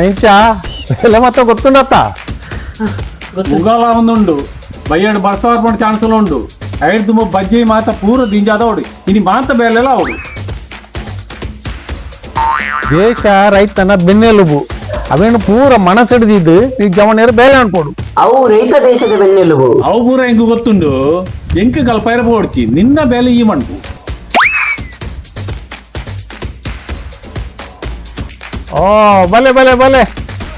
ఎంచా ఎలా మొత్తం గుర్తుండత్త ಉಗಾಲ ಒಂದುಂಡು ಬಯ್ಯಡು ಬರ್ಸವಾರ ಪಂಡ ಚಾನ್ಸಲ್ ಉಂಡು ಐಡ್ ತುಂಬ ಬಜ್ಜಿ ಮಾತ ಪೂರ ದಿಂಜಾದ ಅವಡು ಇನಿ ಮಾತ ಬೇಲೆಲ್ಲ ಅವಡು ದೇಶ ರೈತನ ಬೆನ್ನೆಲುಬು ಅವೇನು ಪೂರ ಮನಸ್ಸಿಡಿದಿದ್ದು ಈ ಜವನೇರು ಬೇಲೆ ಅನ್ಕೊಡು ಅವು ರೈತ ದೇಶದ ಬೆನ್ನೆಲುಬು ಅವು ಪೂರ ಹೆಂಗ್ ಗೊತ್ತುಂಡು ಎಂಕ್ ಕಲ್ಪೈರ ಪೋಡ್ಚಿ ನಿನ್ನ ಬೇಲೆ ಈ ಮಣ್ಪು ಓ ಬಲೆ ಬಲೆ ಬಲೆ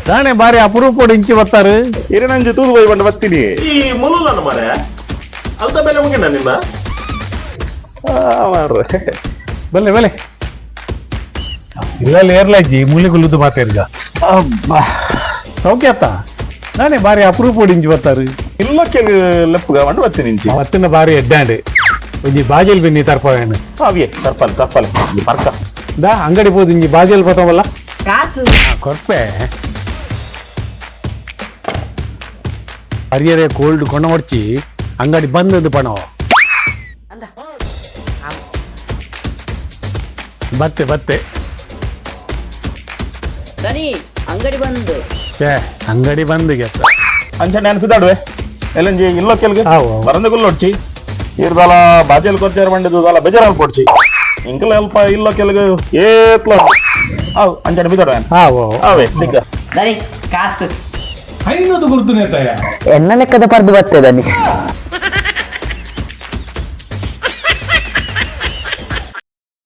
ದಾಣೆ ಬಾರಿ ಅಪರೂಪ ಇಂಚಿ ಬರ್ತಾರೆ ಇರೇನಂಜು ತೂದು ಬೈ ಬಂದು ಬರ್ತೀನಿ ಈ ಮುಲುಲನ ಮಾರೆ ಅಲ್ದ ಬೆಲೆ ಮುಗಿನ ನಿನ್ನ ಮಾರ್ರೆ ಬಲೆ ಬಲೆ ಇಲ್ಲ ಏರ್ಲಾಜಿ ಮುಳಿಗುಲ್ಲುದು ಮಾತಾಡಿದ ಸೌಖ್ಯ ಅತ್ತ ನಾನೇ ಬಾರಿ ಅಪರೂಪ ಇಂಚಿ ಬರ್ತಾರೆ ಇಲ್ಲಕ್ಕೆ ಲೆಪ್ಪುಗ ಬಂದು ಬರ್ತೀನಿ ಇಂಚಿ ಮತ್ತಿನ ಬಾರಿ ಎಡ್ಡಾಂಡೆ ಒಂಜಿ ಬಾಜಲ್ ಬೆನ್ನಿ ತರ್ಪವೇನು ಅವಿಯೇ ತರ್ಪಲ್ ತರ್ಪಲ್ ಪರ್ಕ ದಾ ಅಂಗಡಿ ಹೋದ್ ಇಂಜಿ ಬಾಜಲ್ ಬತ್ತವಲ್ಲ ಕಾಸು ಕೊರ್ಪೆ ಹರಿಯರೆ ಕೋಲ್ಡ್ ಕೊಂಡ ಹೊಡ್ಚಿ ಅಂಗಡಿ ಬಂದದ್ದು ಪಣವ ಅಂದ ಬತ್ತೆ ಬತ್ತೆ ದನಿ ಅಂಗಡಿ ಬಂದು ಛೇ ಅಂಗಡಿ ಬಂದಿಗೆ ಅಂಚೆ ನೆನ್ಸಿದಾಡುವೆ ಎಲ್ಲಂಜಿ ಇಲ್ಲಕ್ಕೆಲ್ಗೆ ಹಾವು. ಬರಂದ ಗುಲ್ಲೊಡ್ಚಿ ಇರ್ದಲ ಬಾಜಲ್ ಕೊಚ್ಚಾರ ಬಂಡಿದ್ದು ದಲ ಬೇಜಾರಲ್ಲಿ ಕೊಡ್ಚಿ ಇಂಕಲ್ ಅಲ್ಪ ಇಲ್ಲಕ್ಕೆಲ್ಗೆ ಏತ್ಲ ಅವು ಅಂಚೆ ಬಿದ್ದಾಡುವೆ ಹಾವು ಅವೇ ಸಿಕ್ಕ ದನಿ ಕಾಸು ಐನದು ಗುರುತು ನೇತಾಯ ಎನ್ನ ಲೆಕ್ಕದ ಪರ್ದು ಬರ್ತೇ ದನಿ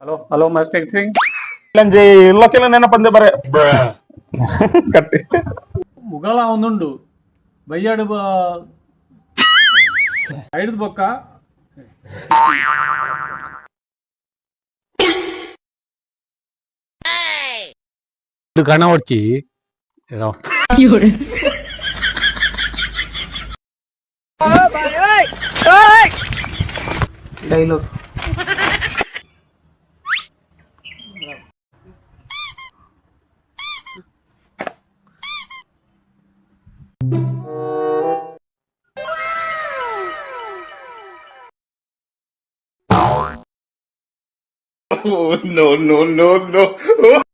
ಹಲೋ ಹಲೋ ಮಾಸ್ಟರ್ ಸಿಂಗ್ ಇಲ್ಲಂಜಿ ಇಲ್ಲಕ್ಕೆಲ್ಲ ನೆನಪಂದೆ ಬರೇ ಕಟ್ಟಿ ಉಗಾಲ ಒಂದುಂಡು ಬಯ್ಯಾಡು ಐಡ್ದು ಬೊಕ್ಕ ಕಣ ಹೊಡ್ಚಿ dialogue Oh, no, no, no, no.